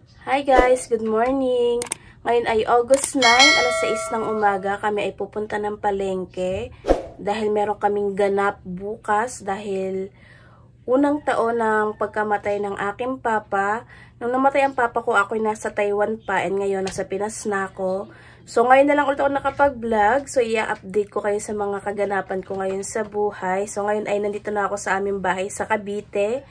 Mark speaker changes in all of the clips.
Speaker 1: Hi guys, good morning. Ngayon ay August 9, alas 6 ng umaga. Kami ay pupunta ng palengke dahil meron kaming ganap bukas dahil unang taon ng pagkamatay ng aking papa. Nung namatay ang papa ko, ako'y nasa Taiwan pa and ngayon nasa Pinas na ako. So ngayon na lang ulit ako nakapag-vlog. So i-update ko kayo sa mga kaganapan ko ngayon sa buhay. So ngayon ay nandito na ako sa aming bahay sa Cavite.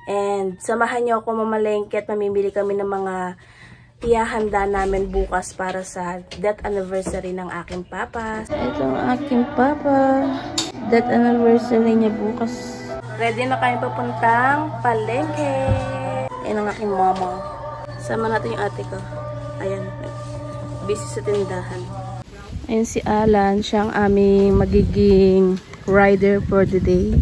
Speaker 1: And samahan niyo ako mamalengke at mamimili kami ng mga ihahanda namin bukas para sa death anniversary ng aking papa. Ito ang aking papa. Death anniversary niya bukas. Ready na kami papuntang palengke. Ayan ang aking mama. Sama natin yung ate ko. Ayan. Busy sa tindahan. Ayan si Alan. Siya ang aming magiging rider for the day.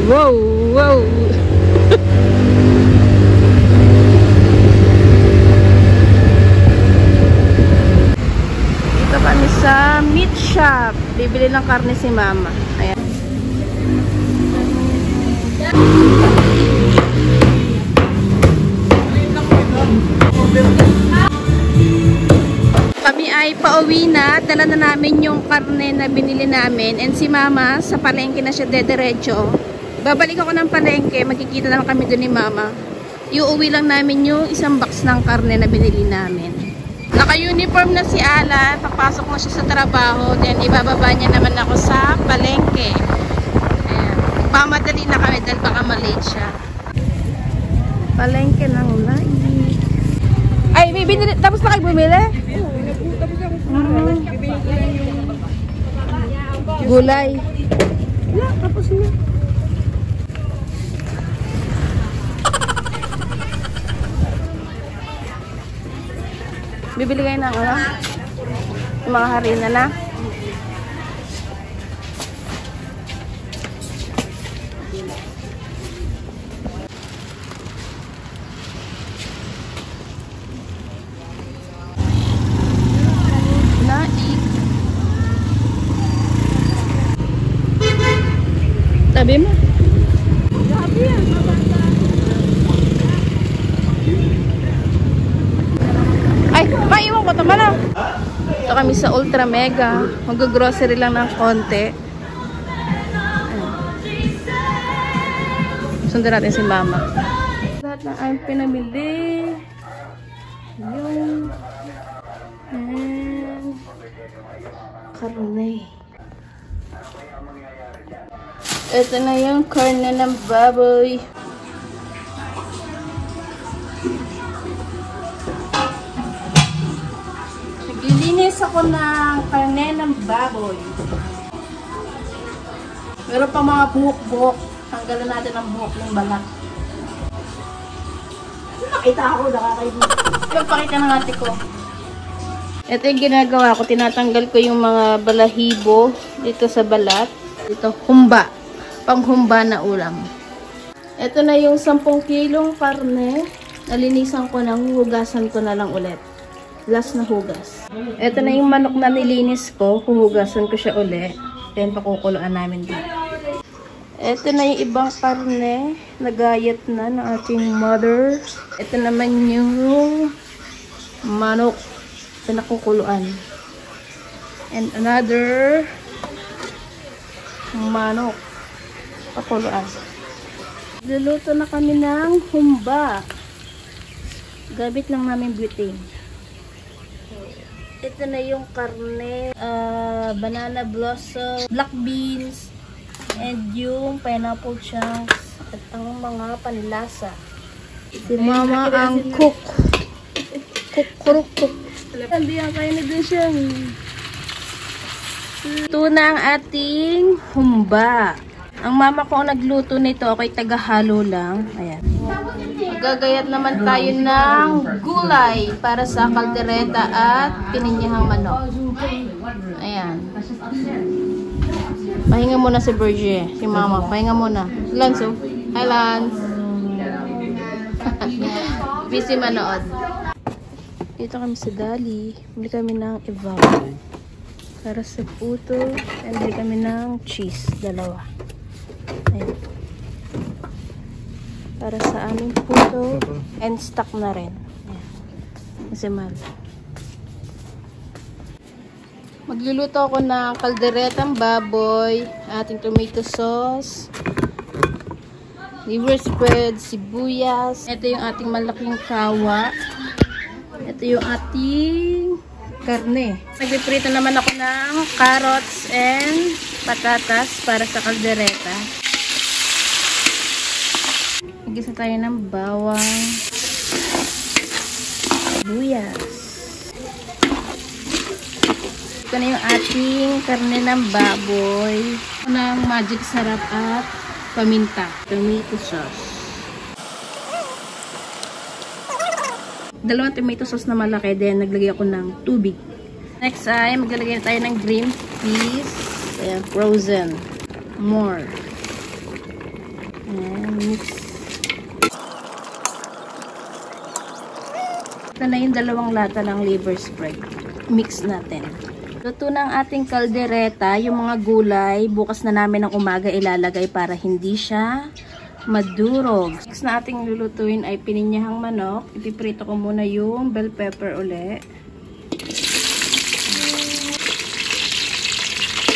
Speaker 1: Wow! Wow! Dito kami sa meat shop. Bibili ng karne si mama. Ayan. Kami ay pauwi na. Dala na namin yung karne na binili namin. And si mama, sa palengke na siya dediretso. Babalik ako ng palengke, magkikita lang kami doon ni mama. Iuwi lang namin yung isang box ng karne na binili namin. Naka-uniform na si Ala, papasok na siya sa trabaho, then ibababa niya naman ako sa palengke. Ayan. Pamadali na kami dahil baka malate siya. Palengke ng ulay. Ay, may binili, tapos na kayo bumili? Gulay. Wala, tapos na. Bibili kayo ng ano? Yung mga harina na. Naik. Tabi mo. Tabi yan. Ay, maiwan ko ito na. Ito kami sa Ultra Mega. Mag-grocery lang ng konti. Sundan natin si mama. Lahat na ang pinamili. Yung karne. Ito na yung karne ng baboy. Naglilinis ako ng karne ng baboy. Meron pa mga buhok-buhok. Tanggalan natin ang buhok ng balat. Nakita ako, nakakaibigan. Ipagpakita ng ate ko. Ito yung ginagawa ko. Tinatanggal ko yung mga balahibo dito sa balat. Ito, humba. Panghumba na ulam. Ito na yung 10 kilong karne. Nalinisan ko nang hugasan ko na lang ulit. Last na hugas. Ito na yung manok na nilinis ko. Huhugasan ko siya uli. Then pakukuluan namin dito. Ito na yung ibang karne. Nagayat na ng ating mother. Ito naman yung manok. Pinakukuluan. And another manok. Pakuluan. Luluto na kami ng humba. Gamit lang namin butane. Ito na yung karne, banana blossom, black beans, and yung pineapple chunks, at ang mga panlasa. Si mama ang cook. Cook. Hindi ang kain na din siya. Ito na ang ating humba. Ang mama ko ang nagluto nito, ako'y tagahalo lang. Ayan. Magagayat naman tayo ng gulay para sa kaldereta at pininyahang manok. Ayan. Pahinga muna si Berger, si mama. Pahinga muna. Lance, oh. Hi, Lance. Busy manood. Dito kami sa Dali. Bili kami ng evap. para sa puto. And bili kami ng cheese, dalawa. Ayan. Para sa aming puto. And stock na rin. Ayan. Kasi mahal. Magluluto ako ng kalderetang baboy, ating tomato sauce, liver spread, sibuyas. Ito yung ating malaking kawa. Ito yung ating karne. Nagpiprito naman ako ng carrots and patatas para sa kaldereta. Nagisa tayo ng bawang, sibuyas. Ito na yung ating karne ng baboy. Ito na ang magic sarap at paminta. Tomato sauce. Dalawang tomato sauce na malaki. Then, naglagay ako ng tubig. Next ay, maglalagay na tayo ng green peas. Ayan, frozen. More. Ayan, mix. Ito na yung dalawang lata ng liver spread. Mix natin. Luto ng ating kaldereta, yung mga gulay, bukas na namin ng umaga ilalagay para hindi siya madurog. Next na ating lulutuin ay pininyahang manok. Ipiprito ko muna yung bell pepper uli.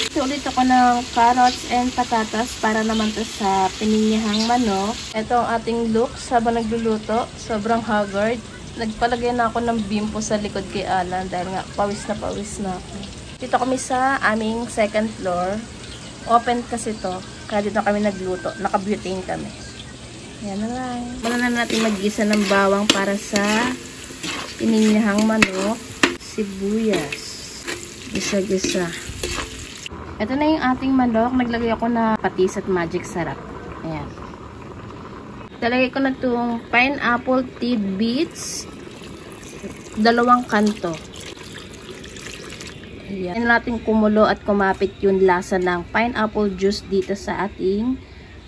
Speaker 1: Ito ulit ako ng carrots and patatas para naman to sa pininyahang manok. Ito ang ating looks habang nagluluto. Sobrang haggard. Nagpalagay na ako ng bimpo sa likod kay Alan dahil nga pawis na ako. Dito kami sa aming second floor. Open kasi to. Kaya dito kami nagluto. Naka-butane kami. Yan na lang. Muna na natin mag-gisa ng bawang para sa pininyahang manok. Sibuyas. Gisa-gisa. Ito na yung ating manok. Naglagay ako na patis at magic sarap. Ayan. Talagay ko na itong pineapple tidbits. 2 kanto. Ayan. Natin kumulo at kumapit yung lasa ng pineapple juice dito sa ating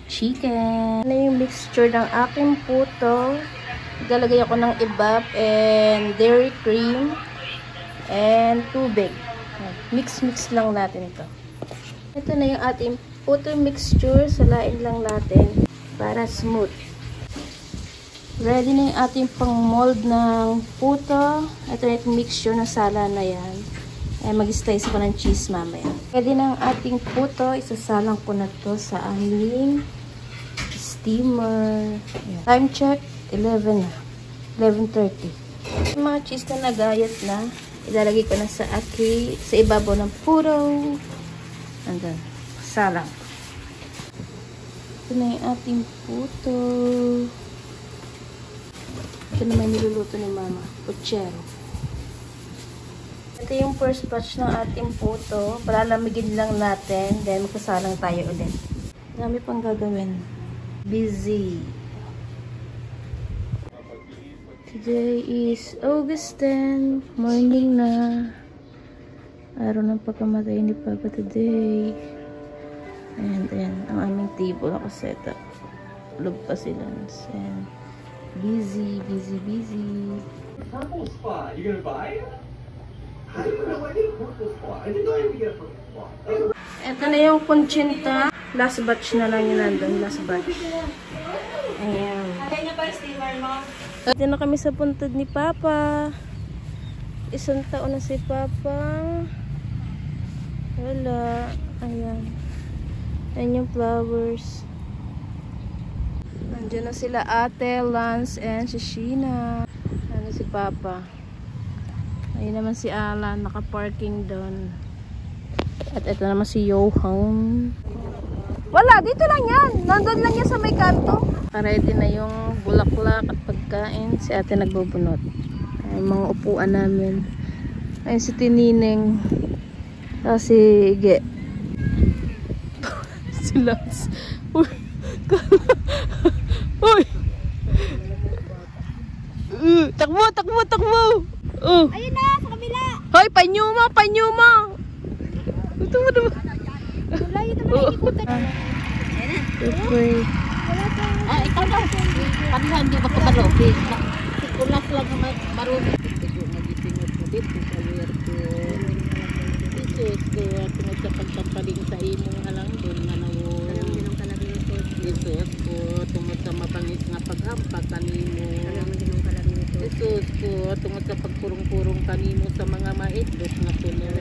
Speaker 1: chicken. Ano yung mixture ng aking puto. Ilalagay ako ng ibab and dairy cream and tubig. Mix lang natin ito. Ito na yung ating puto mixture. Salain lang natin para smooth. Ready na yung ating pang mold ng puto. Ito na yung mixture na sala na yan. Mag-slice ko ng cheese mamaya. Ready na ang ating puto. Isasalang ko na to sa aming steamer. Ayan. Time check, 11 na. 11:30. Yung mga cheese na nagayat na, ilalagay ko na sa ibabaw ng puto. And then, salang. Ito na yung ating puto. Ito naman niluluto ni Mama. Puchero. Ito yung first batch ng ating puto. Palalamigin lang natin. Then, magsasalang tayo ulit. Dami pang gagawin. Busy. Today is August 10. Morning na. Araw ng pagkamatay ni Papa today. And then, ang aming table nakaset up. Log pa sila. And busy.
Speaker 2: Purple spot. You gonna buy it? I didn't know I need a purple spot. I didn't know I would get a purple spot.
Speaker 1: Ito na yung kunchinta. Last batch na lang yun nandun. Last batch. Ayan. Ito na kami sa puntod ni Papa. 1 taon na si Papa. Wala. Ayan. Ayan yung flowers. Nandiyan na sila Ate, Lance, and si Sheena. Ano si Papa. Ayun naman si Alan, naka-parking doon. At ito naman si Johan. Wala, dito lang yan. Nandun lang yan sa may kanto. Ready na yung bulaklak at pagkain. Si ate nagbubunot. Ay, mga upuan namin. Ayun si Tinining. Si Ige. Si Lance. Uy. Uy. Takbo. Oh.
Speaker 3: Ayun na, sa kabila.
Speaker 1: Hoy, panyuma. Ito mo naman.
Speaker 3: Wala, yun naman nakikita.
Speaker 1: Okay.
Speaker 3: Ikaw na. Kanina hindi ba kabalog? Kulas lang naman marunong. Ito nagisingot mo dito sa werte. Isis, kaya pinagkapagtapaling sa imo nga lang doon nga nawo. Alam din ang talaga yung kanimo sa mga maidlok nga sunod.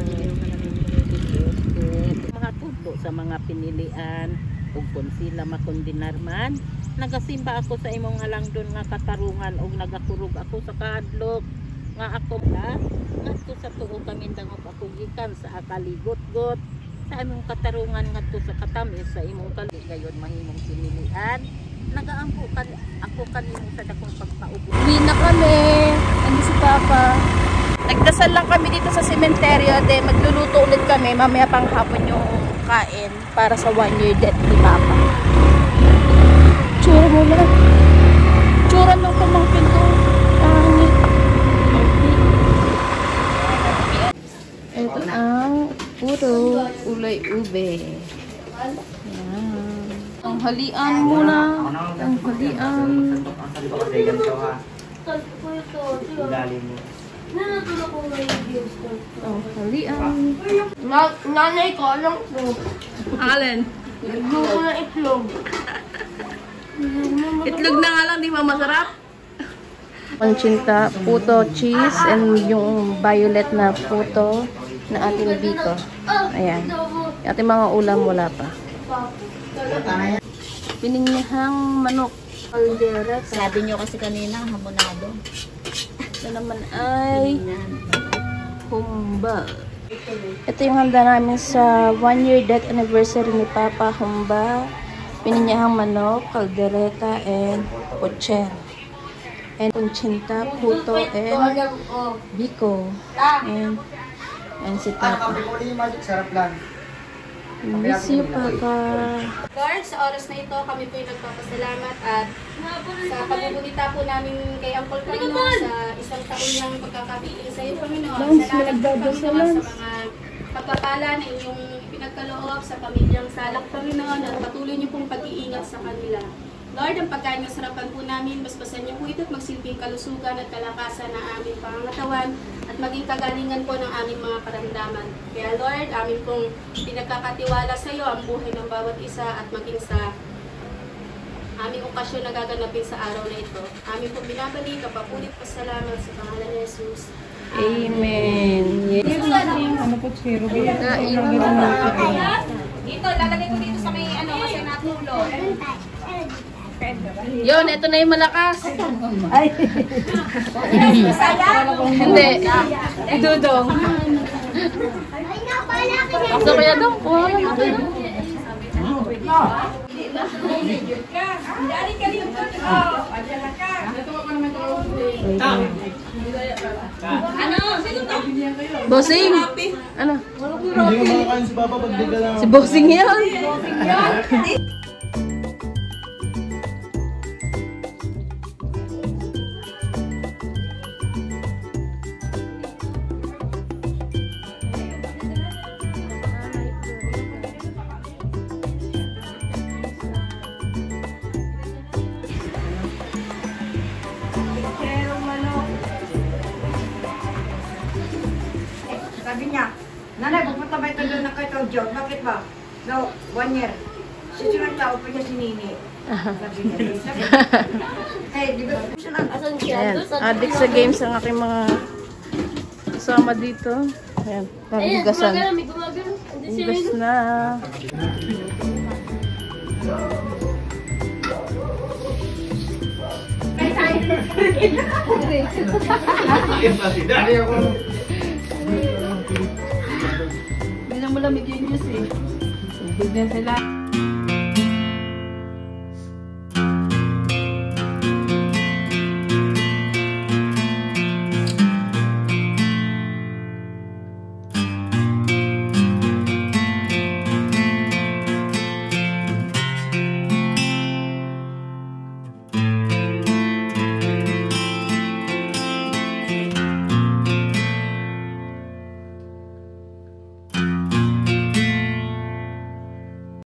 Speaker 3: Mga tudlo sa mga pinilian ug kung sila makondinar man, nagasimba ako sa imong halangdon nga katarungan ug nagakurog ako sa kahadlok nga ako ngadto sa tuo kami dangop ako gikan sa akaligot-got sa imong katarungan ngadto sa katamis sa imong kaligayon mahimong pinilian. Nagaampo ako kanimo sa dakong pagpaubo.
Speaker 1: Uwi na kami. Andi si Papa. Nagdasal lang kami dito sa sementeryo. De, magluluto ulit kami. Mamaya pang hapon yung kain para sa 1-year death ni Papa. Tsura mo lang. Tsura ng pamangkin ko. Pangit. Ito ang puro ulay ube. Ang halian muna. Ang halian. Ang halian.
Speaker 4: Nanay ko, alam ko.
Speaker 1: Alin?
Speaker 4: Nagluto ng itlog.
Speaker 1: Itlog na nga lang, di ba masarap? Panchinta, puto, cheese, and yung violet na puto na ating biko. Ayan. Yung ating mga ulam wala pa. Pininihang manok. Caldera.
Speaker 3: Sabi niyo kasi kanina hamonado.
Speaker 1: Ito naman ay humba. Ito yung handa namin sa 1-year death anniversary ni Papa. Humba, pininyahang manok, kaldereta, and pocher. And punchinta, puto, and biko. And si Papa.
Speaker 2: Sarap lang.
Speaker 1: Miss you, Papa.
Speaker 5: Lord, sa oras na ito, kami po yung nagpapasalamat at sa pagbubunita po namin kay Uncle Panginoon sa isang taon niyang pagkakapiling sa iyo, Panginoon. Salamat po, Panginoon, sa mga pagpapala na inyong pinagkaloob sa pamilyang Salak, Panginoon, at patuloy niyo pong pag-iingat sa kanila. Lord, ang pagkain ng sarapan po namin, basbasan niyo po ito at magsilbing kalusugan at kalakasan ng aming pangangatawan at maging kagalingan po ng aming mga karamdaman. Kaya Lord, amin pong pinagkakatiwala sa iyo ang buhay ng bawat isa at maging sa aming okasyon na gaganapin sa araw na ito. Amin pong binabalik, kapapulit pasalamat sa pangalan ni Jesus.
Speaker 1: Amen. Yes.
Speaker 5: Dito, lalagay ko dito sa may kasi natulog.
Speaker 1: Yun, ito na yung malakas. Hindi. Dudong. So kaya daw, kuha lang ito. Bossing! Ano?
Speaker 2: Hindi ko makakain si Papa pag bigla lang.
Speaker 1: Si Bossing yan!
Speaker 4: Sabi niya, nanay, pupunta ba ito doon na kay Tawjog? Bakit ba? No, 1 year. Susunod tao pa niya si Nini. Sabi niya. Eh, di ba?
Speaker 1: Ayan, addict sa games ang aking mga kasama dito. Ayan, paghugasan. Hugas na. Hindi na malamig yung juice eh. Bigyan sila.